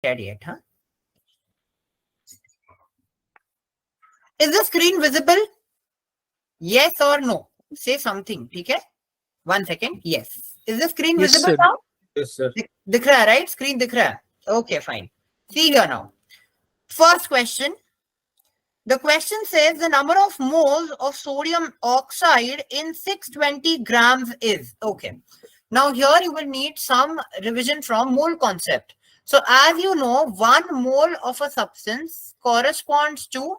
yet, huh? Is the screen visible? Yes or no? Say something, okay? 1 second. Yes. Is the screen Yes, visible sir. now? Yes, sir. दिख रहा है, right? Screen दिख रहा है. Okay, fine. See here now. First question. The question says the number of moles of sodium oxide in 620 grams is. Okay. Now here you will need some revision from mole concept. So as you know, 1 mole of a substance corresponds to.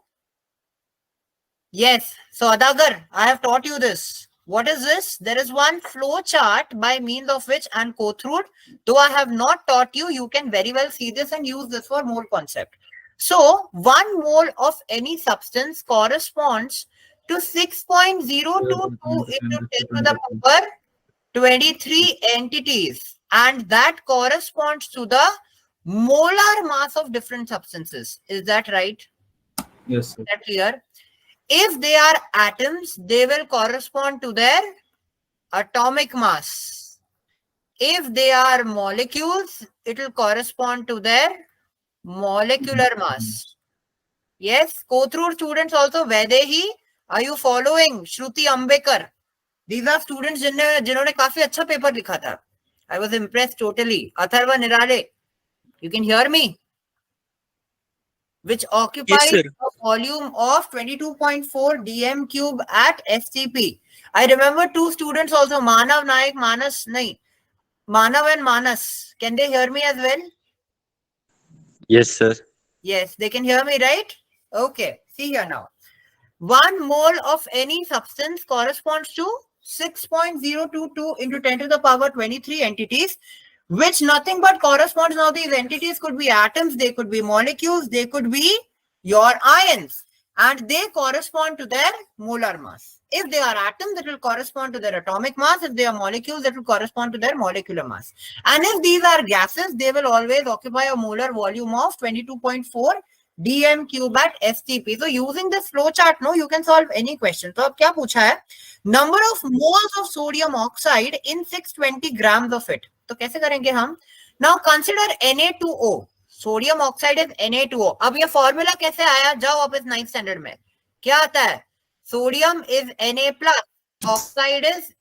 Yes. So Adagar, I have taught you this. What is this? There is one flow chart by means of which, and Kothrood, though I have not taught you, you can very well see this and use this for mole concept. So 1 mole of any substance corresponds to 6.022 into 10 to the power 23 entities, and that corresponds to the molar mass of different substances. Is that right? Yes, sir. Is that clear? If they are atoms, they will correspond to their atomic mass. If they are molecules, it will correspond to their molecular mass. Yes, Kothrood students also, Vaidehi, are you following? Shruti Ambekar. These are students जिन्होंने काफी अच्छा paper लिखा था. I was impressed totally. Atharva Nirale, you can hear me? Which occupies sir. a volume of 22.4 dm cube at STP. I remember 2 students also, Manav Naik, Manas, nahi. Manav and Manas. Can they hear me as well? Yes, sir. Yes, they can hear me, right? Okay, see here now. 1 mole of any substance corresponds to 6.022 into 10 to the power 23 entities, which nothing but corresponds. Now these entities could be atoms, they could be molecules, they could be your ions, and they correspond to their molar mass. If they are atoms, it will correspond to their atomic mass. If they are molecules, that will correspond to their molecular mass. And if these are gases, they will always occupy a molar volume of 22.4 dm cube at STP. So using this flow chart, no, you can solve any question. So अब क्या पूछा है? Number of moles of sodium oxide in 620 grams of it. तो कैसे करेंगे हम? Now consider Na2O. Sodium oxide is Na2O. अब ये फॉर्मूला कैसे आया? जाओ वापस 9th स्टैंडर्ड में. क्या आता है? Sodium is Na plus, oxide is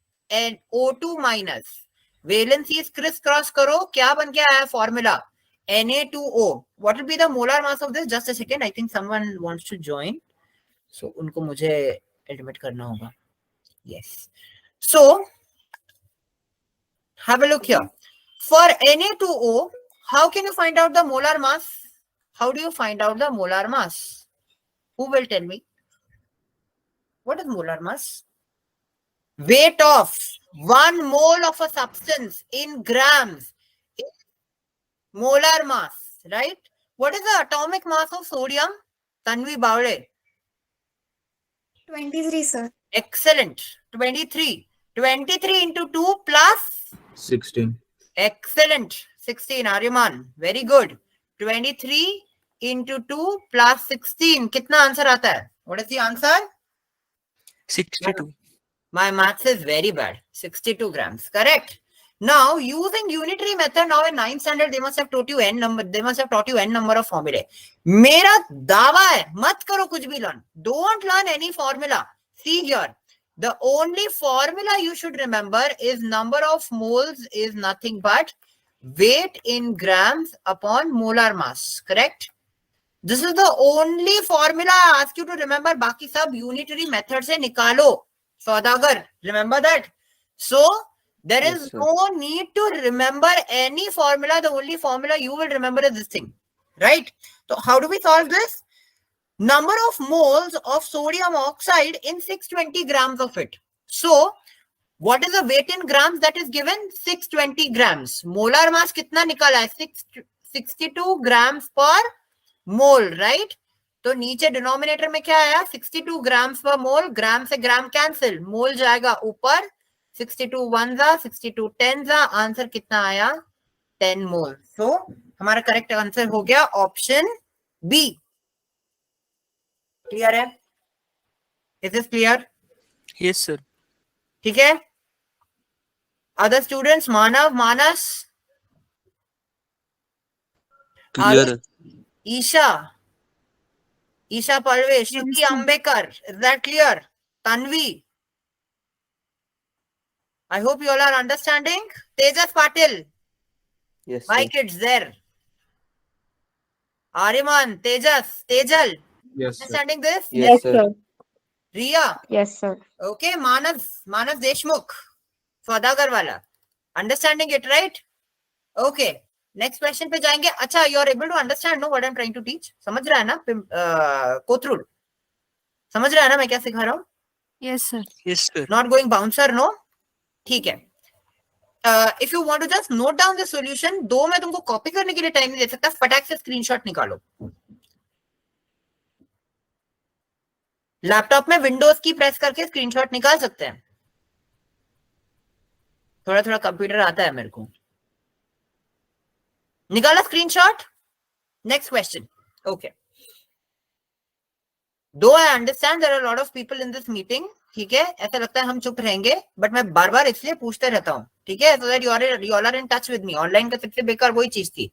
O2 minus. Valencies criss cross करो, क्या बन के आया formula? Na2O. What will be the molar mass of this? Just a second. I think someone wants to join. So उनको मुझे admit करना होगा. Yes. So have a look here. For Na2O, how can you find out the molar mass? How do you find out the molar mass? Who will tell me? What is molar mass? Weight of 1 mole of a substance in grams is molar mass, right? What is the atomic mass of sodium? Tanvi Bavle. 23, sir. Excellent. 23. 23 into 2 plus 16. excellent. 16. Aryaman. Very good. 23 into 2 plus 16. कितना answer आता है? What is the answer? 62. My maths is very bad. 62 grams. Correct. Now, using unitary method, now in 9th standard, they must have taught you n number. They must have taught you n number of formulae. मेरा दावा है, मत करो कुछ भी learn. Don't learn any formula. See here. The only formula you should remember is number of moles is nothing but weight in grams upon molar mass. Correct? This is the only formula I ask you to remember. बाकी सब unitary method से निकालो. Saudagar, remember that. So there is Yes, sir. no need to remember any formula. The only formula you will remember is this thing, right? So how do we solve this? Number of moles of sodium oxide in 620 grams of it. So what is the weight in grams that is given? 620 grams. Molar mass कितना निकाला है? 62 grams per mole, right? तो नीचे denominator में क्या आया? 62 grams पर मोल. ग्राम से ग्राम कैंसिल, मोल जाएगा ऊपर. 62 वन जा, 62 10 जा. आंसर कितना आया? 10 मोल. सो हमारा करेक्ट आंसर हो गया ऑप्शन बी. क्लियर है? Is this clear? Yes, sir. ठीक है. Other students, Manav, Manas. Clear. Isha Palve, Shruti Ambekar, is that clear? Tanvi, I hope you all are understanding. Tejas Patil, Yes, my sir. kids there. Ariman, Tejas, Tejal, Yes, sir. understanding this? Yes, sir. Riya, Yes, sir. okay, Manav Deshmukh, Saudagar wala, understanding it, right? Okay, next question पे जाएंगे. अच्छा, you are able to understand, no, what I'm trying to teach? समझ रहा है ना कोथरूड? समझ रहा है ना मैं क्या सिखा रहा हूँ? Yes, sir. Yes, sir. Not going bouncer, no? ठीक है. If you want to just note down the solution, दो मैं तुमको कॉपी करने के लिए टाइम नहीं दे सकता, फटाक से स्क्रीनशॉट निकालो. लैपटॉप में विंडोज की प्रेस करके स्क्रीनशॉट निकाल सकते हैं. थोड़ा थोड़ा कंप्यूटर आता है मेरे को. निकाला screenshot? Next question. Okay. Though I understand there are lot of people in this meeting. ठीक है, ऐसा लगता है हम चुप रहेंगे, बट मैं बार बार इसलिए पूछते रहता हूँ. ठीक है, so that you all are in touch with me. Online का सबसे बेकार वही चीज थी,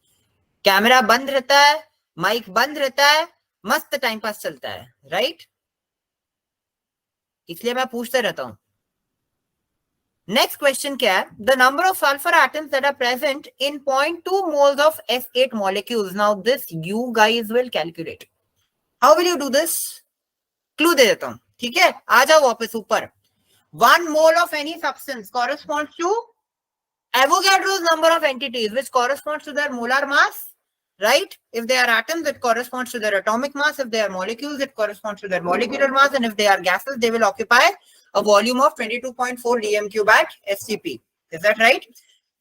कैमरा बंद रहता है, माइक बंद रहता है, मस्त टाइम पास चलता है, राइट? इसलिए मैं पूछते रहता हूँ. नेक्स्ट क्वेश्चन क्या है? The number of sulphur atoms that are present in 0.2 moles of S8 molecules. Now this you guys will calculate. How will you do this? Clue दे देता हूं. ठीक है, आ जाओ वापस ऊपर. 1 mole of any substance corresponds to Avogadro's number of entities, which corresponds to their molar mass, right? If they are atoms, it corresponds to their atomic mass. If they are molecules, it corresponds to their molecular mass. And if they are gases, they will occupy a volume of 22.4 dm cube at SCP. Is that right?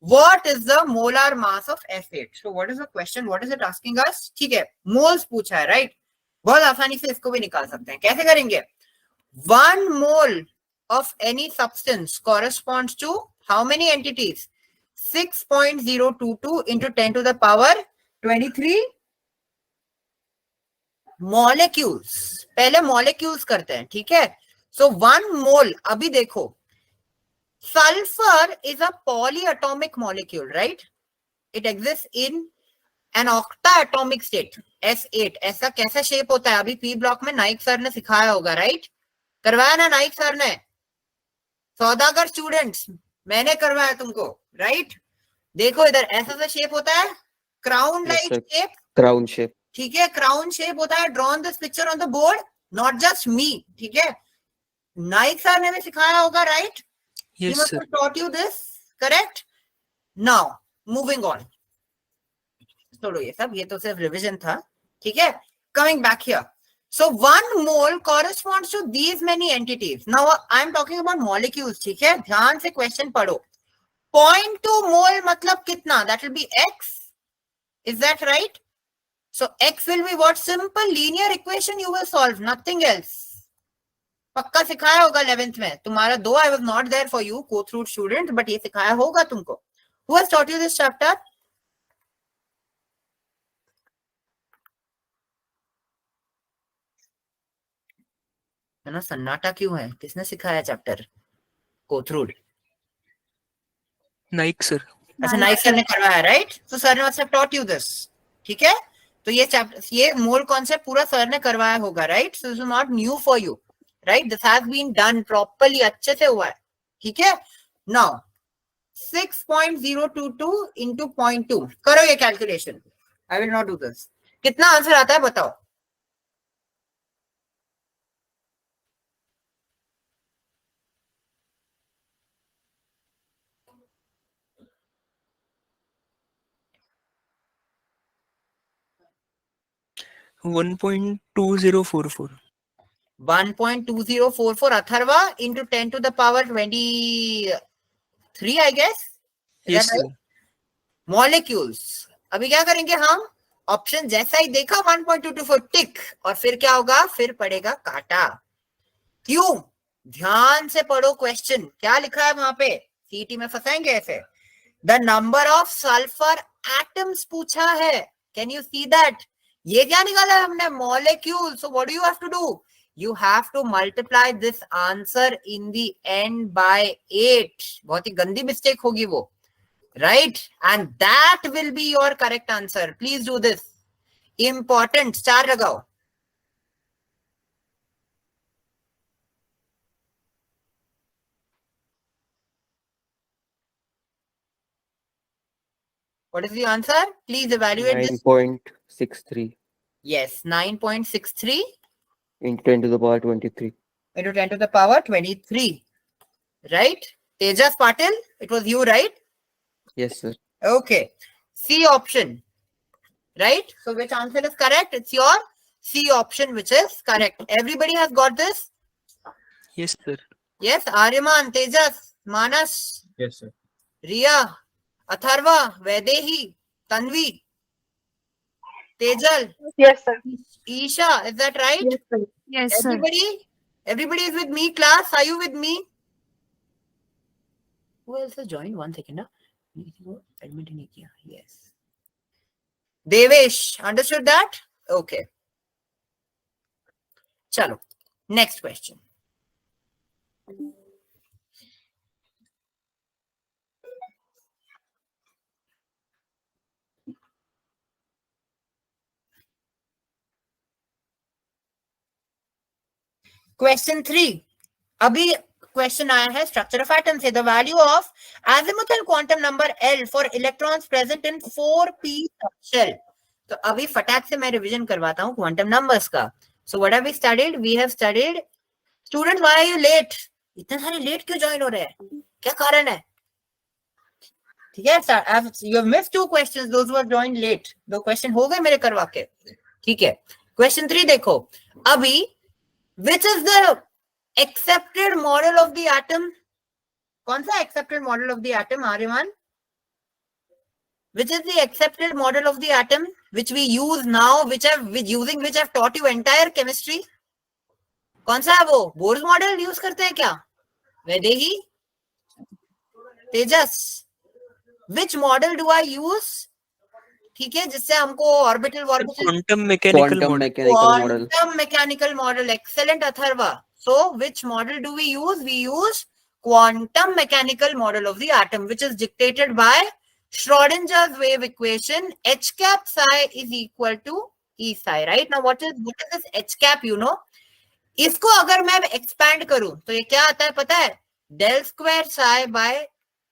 What is the molar mass of S8? So what is the question? What is it asking us? ठीक है, moles पूछा है, right? बहुत आसानी से इसको भी निकाल सकते हैं. कैसे करेंगे? 1 mole of any substance corresponds to how many entities? 6.022 into 10 to the power 23 molecules. पहले molecules करते हैं. ठीक है, so 1 mole. अभी देखो, sulfur is a polyatomic molecule, right? It exists in an octaatomic state, S8. ऐसा कैसा शेप होता है? अभी पी ब्लॉक में नाइक सर ने सिखाया होगा, राइट? करवाया ना नाइक सर ने? सौदागर स्टूडेंट्स, मैंने करवाया तुमको, राइट? देखो इधर ऐसा सा शेप होता है, crown like shape. Crown shape. ठीक है, क्राउन शेप होता है. Drawn this picture on the board, not just me. ठीक है, नाइक सर ने भी सिखाया होगा, right? Yes, He must sir. have taught you this, correct? Now, moving on. छोड़ो ये सब, ये तो सिर्फ रिवीजन था. ठीक है, coming back here. So 1 mole corresponds to these many entities. Now I am talking about molecules. ठीक है, ध्यान से क्वेश्चन पढ़ो. 0.2 mole मतलब कितना? That will be X. Is that right? So X will be what? Simple linear equation you will solve, nothing else. पक्का सिखाया होगा 11th में तुम्हारा. दो I was not there for you, go through student, but ये सिखाया होगा तुमको. Who has taught you this chapter? है ना, सन्नाटा क्यों है? किसने सिखाया चैप्टर? कोथरूड. Nike, sir. अच्छा, नाइक सर ने करवाया, राइट? तो सर ने मतलब टॉट यू दिस. ठीक है, तो ये चैप्टर, ये मोल कॉन्सेप्ट पूरा सर ने करवाया होगा, right? So this is not new for you, right? This has been done properly, अच्छे से हुआ है. ठीक है, नाउ 6.022 into 0.2 करो ये calculation. I will not do this. कितना आंसर आता है बताओ? One 1.2044. 1.2044 Atharva into 10 to the power 23, I guess. Is Yes, that right? sir. Molecules. अभी क्या करेंगे हम? ऑप्शन जैसा ही देखा 1.224 टिक, और फिर क्या होगा? फिर पड़ेगा काटा. क्यों? ध्यान से पढ़ो क्वेश्चन. क्या लिखा है वहां पे? सीटी में फंसाएंगे ऐसे. The number of sulphur atoms पूछा है. Can you see that? ये क्या निकाला है हमने? Molecule. So what do you have to do? You have to multiply this answer in the end by 8. बहुत ही गंदी मिस्टेक होगी वो. right? And that will be your correct answer. Please do this. Important. Star लगाओ. What is the answer? Please evaluate this. 9.63 Yes, 9.63 into 10 to the power 23. into 10 to the power 23. Right? Tejas Patil, it was you, right? Yes, sir. Okay. C option. Right? So which answer is correct? It's your C option which is correct. Everybody has got this? Yes, sir. Yes, Aryaman, Tejas, Manas, Yes, sir. Riya, Atharva, Vaidehi, Tanvi, Tejal, Yes, sir. Isha, is that right? Yes, sir. Yes, sir. Everybody is with me, class. Are you with me? Who else has joined? 1 second. Yes. Devesh, understood that? Okay. Chalo. Next question. Question 3. अभी question आया है structure of atom से the value of azimuthal quantum number L for electrons present in 4p shell. तो अभी फटाक से मैं revision करवाता हूँ क्वांटम नंबर्स का. So what have we studied? We have studied. Student, why are you late? इतने सारे लेट क्यों ज्वाइन हो रहे हैं? क्या कारण है? ठीक है, you have missed 2 questions. Those who have joined late, 2 question हो गए मेरे करवा के. ठीक है, क्वेश्चन 3 देखो. अभी which is the accepted model of the atom? कौन सा accepted model of the atom, Aryaman? Which is the accepted model of the atom which we use now, which I've taught you entire chemistry? कौन सा है वो? Bohr's model use करते हैं क्या? वैदेही, तेजस, which model do I use? ठीक है, जिससे हमको orbital Quantum mechanical model. Quantum mechanical model. Excellent, Atharva. So, which model do we use? We use quantum mechanical model of the atom, which is dictated by Schrodinger's wave equation. H cap psi is equal to E psi, right? Now, what is this H cap, you know? इसको अगर मैं expand करूं, तो ये क्या आता है पता है? Del square psi by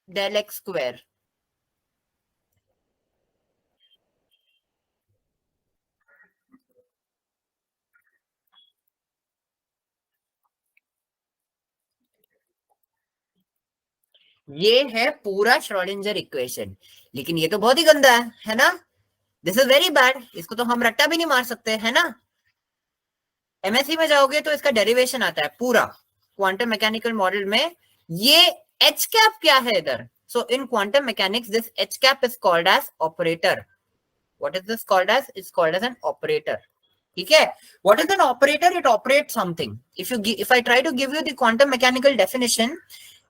del x square. ये है पूरा श्रोडिंजर इक्वेशन. लेकिन ये तो बहुत ही गंदा है ना? This is very bad. इसको तो हम रट्टा भी नहीं मार सकते, है ना? एमएससी में जाओगे तो इसका डेरिवेशन आता है पूरा क्वांटम मैकेनिकल मॉडल में. ये एच कैप क्या है इधर? So in quantum mechanics this H cap is called as operator. What is this called as? It's called as an operator. ठीक है, what is an operator? It operates something. If I try to give you the quantum mechanical definition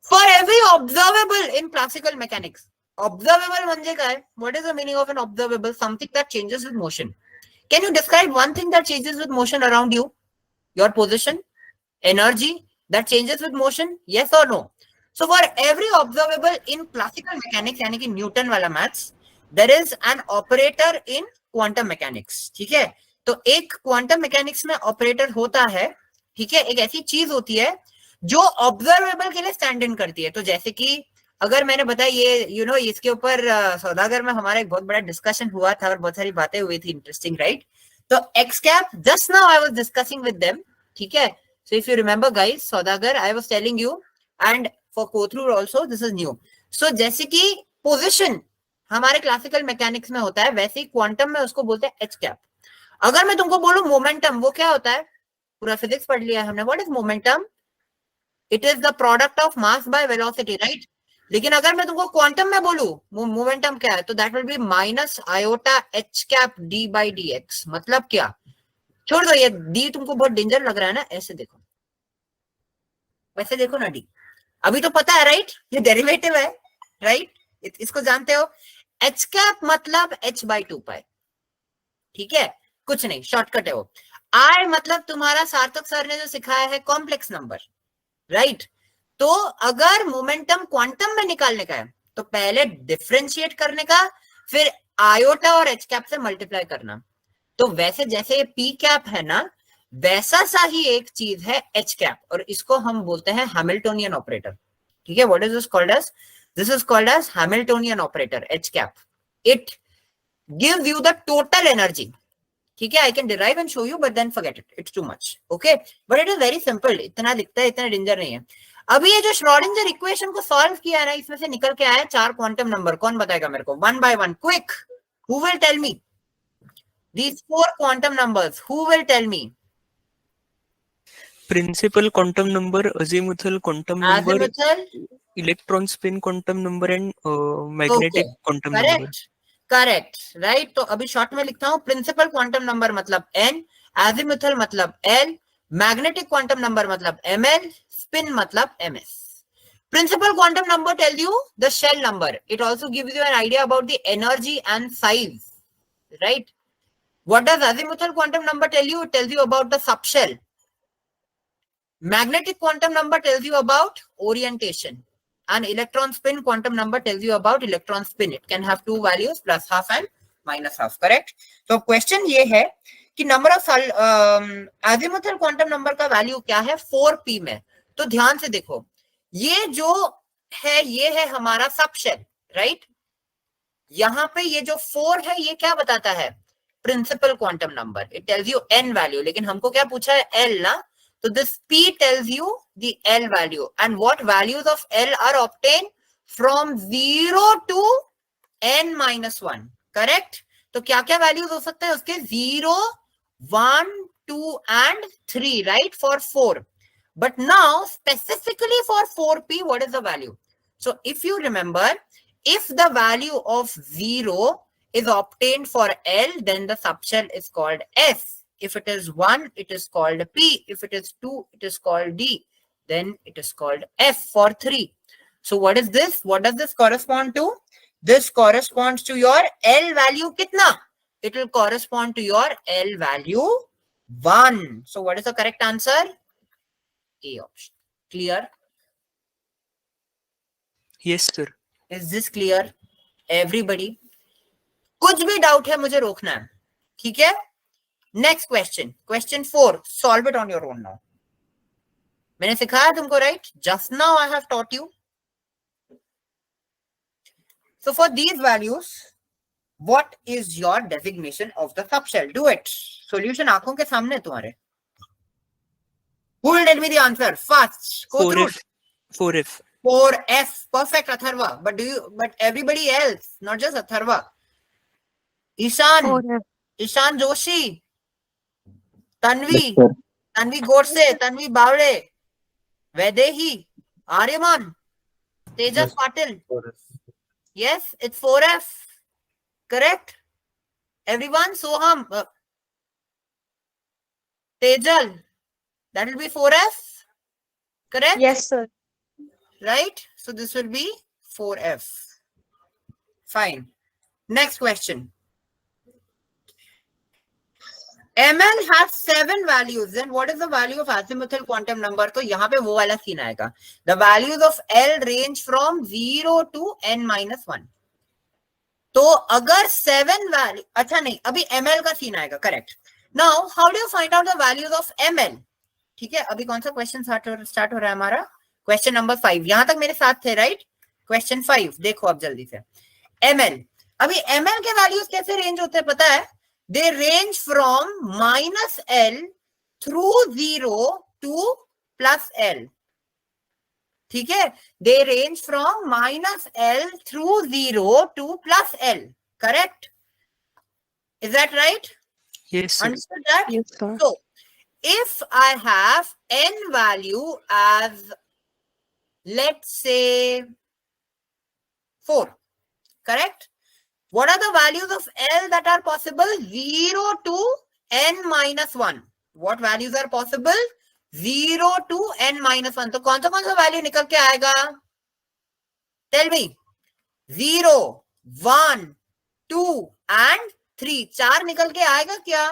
for every observable in classical mechanics, observable म्हणजे काय? What is the meaning of an observable? Something that changes with motion. Can you describe one thing that changes with motion around you? Your position, energy that changes with motion? Yes or no? So for every observable in classical mechanics, यानी कि Newton वाला maths, there is an operator in quantum mechanics. ठीक है, तो एक quantum mechanics में operator होता है. ठीक है, एक ऐसी चीज होती है जो ऑब्जर्वेबल के लिए स्टैंड इन करती है. तो जैसे कि अगर मैंने बताया ये इसके ऊपर सौदागर में हमारा एक बहुत बड़ा डिस्कशन हुआ था और बहुत सारी बातें हुई थी इंटरेस्टिंग, राइट? तो X cap just now I was discussing with them. ठीक है, so if you remember guys, Saudagar I was telling you and for Kothrud also this is new. So जैसे कि पोजीशन हमारे क्लासिकल मैकेनिक्स में होता है, वैसे ही क्वांटम में उसको बोलते हैं एच कैप. अगर मैं तुमको बोलूं मोमेंटम, वो क्या होता है? पूरा फिजिक्स पढ़ लिया है हमने. What is momentum? It is the product of mass by velocity, right? लेकिन अगर मैं तुमको क्वांटम में बोलूं मोमेंटम क्या है, तो that will be minus iota h cap d by dx. मतलब क्या? छोड़ दो ये d, तुमको बहुत डेंजर लग रहा है ना? ऐसे देखो, वैसे देखो ना d. अभी तो पता है, राइट? ये डेरिवेटिव है, राइट? इसको जानते हो. h cap मतलब h by 2 pi. ठीक है, कुछ नहीं, शॉर्टकट है वो. I मतलब तुम्हारा सार्थक सर ने जो सिखाया है कॉम्प्लेक्स नंबर, राइट? तो अगर मोमेंटम क्वांटम में निकालने का है तो पहले डिफरेंशिएट करने का, फिर आयोटा और एच कैप से मल्टीप्लाई करना। तो वैसे जैसे ये पी कैप है ना, वैसा सा ही एक चीज है एच कैप, और इसको हम बोलते हैं हैमिल्टोनियन ऑपरेटर। ठीक है, what is this called as? This is called as Hamiltonian operator, H cap. It gives you the total energy. ठीक है, I can derive and show you, but then forget it, it's too much. Okay, but it is very simple, इतना दिखता है, इतना danger नहीं है। अभी ये जो श्रोडिंगर इक्वेशन को सॉल्व किया है ना, इसमें से निकल के आया 4 क्वांटम नंबर। कौन बताएगा मेरे को? One by one, quick, who will tell me these 4 quantum numbers? Who will tell me? Principal quantum number, azimuthal quantum number, Azimuthal? electron spin quantum number, and magnetic Okay. quantum number. Correct. Correct. Right. तो अभी short में लिखता हूँ, principal quantum number मतलब n, azimuthal मतलब l, magnetic quantum number मतलब ml, spin मतलब ms. Principal quantum number tells you the shell number. It also gives you an idea about the energy and size. Right. What does azimuthal quantum number tell you? It tells you about the subshell. Magnetic quantum number tells you about orientation. And electron spin quantum number tells you about electron spin. It can have 2 values, plus half and minus half. Correct? So question ये है कि number of azimuthal quantum number का value क्या है 4p में। तो ध्यान से देखो, ये जो है ये है हमारा सबशेल, राइट? यहाँ पे ये जो 4 है ये क्या बताता है? Principal quantum number. It tells you n value, लेकिन हमको क्या पूछा है? l ना, तो this p tells you the l value, and what values of l are obtained from 0 to n minus 1. Correct? तो क्या क्या वैल्यूज हो सकते हैं उसके? 0, 1, 2 and 3, right? For 4. But now specifically for 4p, what is the value? So if you remember, if the value of 0 is obtained for L, then the subshell is called S. If it is 1, it is called P. If it is 2, it is called D. Then it is called F for 3. So what is this? What does this correspond to? This corresponds to your L value kitna? It will correspond to your L value 1. So what is the correct answer? A option. Clear? Yes, sir. Is this clear? Everybody? कुछ भी doubt है मुझे रोकना है, ठीक है? Next question, question 4, solve it on your own now. मैंने सिखाया तुमको, right? Just now I have taught you. So for these values, what is your designation of the subshell? Do it. Solution आंखों के सामने तुम्हारे। Who will tell me the answer? Fast. Go through. 4f. 4f. Perfect, Atharva. But everybody else, not just Atharva. Ishan. 4F. Ishan Joshi. Tanvi. Yes, sir. Tanvi Godse. Tanvi Bavle. Vedehi. Aryaman. Tejas Yes. Patil. Yes, it's 4f. Correct? Everyone, Soham. Tejal. That will be 4f. Correct? Yes, sir. Right? So this will be 4f. Fine. Next question. ML has 7 values. Then what is the value of azimuthal quantum number? तो यहाँ पे वो वाला scene आएगा. The values of L range from 0 to n minus 1. तो अगर 7 value, अच्छा नहीं, अभी ML का सीन आएगा. Correct. Now, how do you find out the values of ML? ठीक है, अभी कौन सा क्वेश्चन स्टार्ट हो रहा है हमारा? Question number 5. यहां तक मेरे साथ थे, राइट? क्वेश्चन 5 देखो अब जल्दी से. ML, अभी ML के वैल्यूज कैसे रेंज होते हैं पता है? They range from -L through 0 to +L. ठीक है, they range from -L through 0 to +L. Correct? Is that right? Yes, sir. Understood that? Yes, sir. So, if I have n value as, let's say, 4, correct? What are the values of L that are possible? 0 to n minus 1. What values are possible? 0 to n minus 1. तो कौन सा value निकल के आएगा? Tell me. 0, 1, 2 and 3. 4 निकल के आएगा क्या?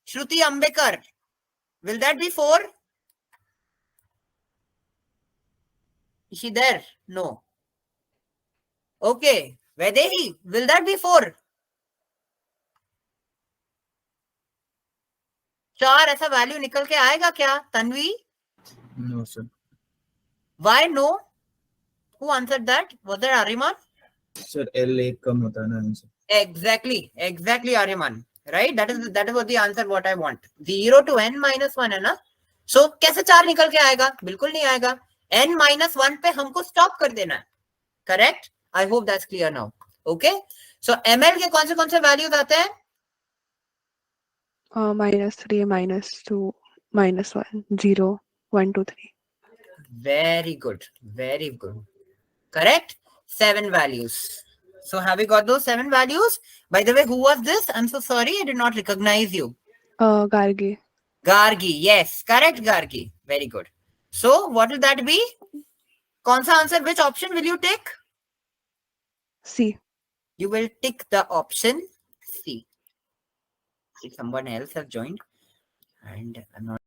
श्रुति Ambekar. Will that be 4? Is she there? No. Okay. Vaidehi, will that be 4? 4 ऐसा वैल्यू निकल के आएगा क्या? Tanvi? No, sir. Why no? Who answered that? Was that Ariman? Sir, L एक कम होता है ना answer. Exactly, Ariman. Right? That is what the answer what I want. 0 to n minus 1 है ना? So कैसे 4 निकल के आएगा? बिल्कुल नहीं आएगा. n minus 1 पे हमको stop कर देना है. Correct? I hope that's clear now. Okay? So ml के कौन से values आते हैं? -3, -2, -1, 0, 1, 2, 3. Very good. Correct? 7 values. So have we got those 7 values? By the way, who was this? I'm so sorry, I did not recognize you. Gargi. Gargi, yes. Correct, Gargi. Very good. So what will that be? कौन सा answer? Which option will you take? C. You will tick the option C. See, someone else has joined and I'm not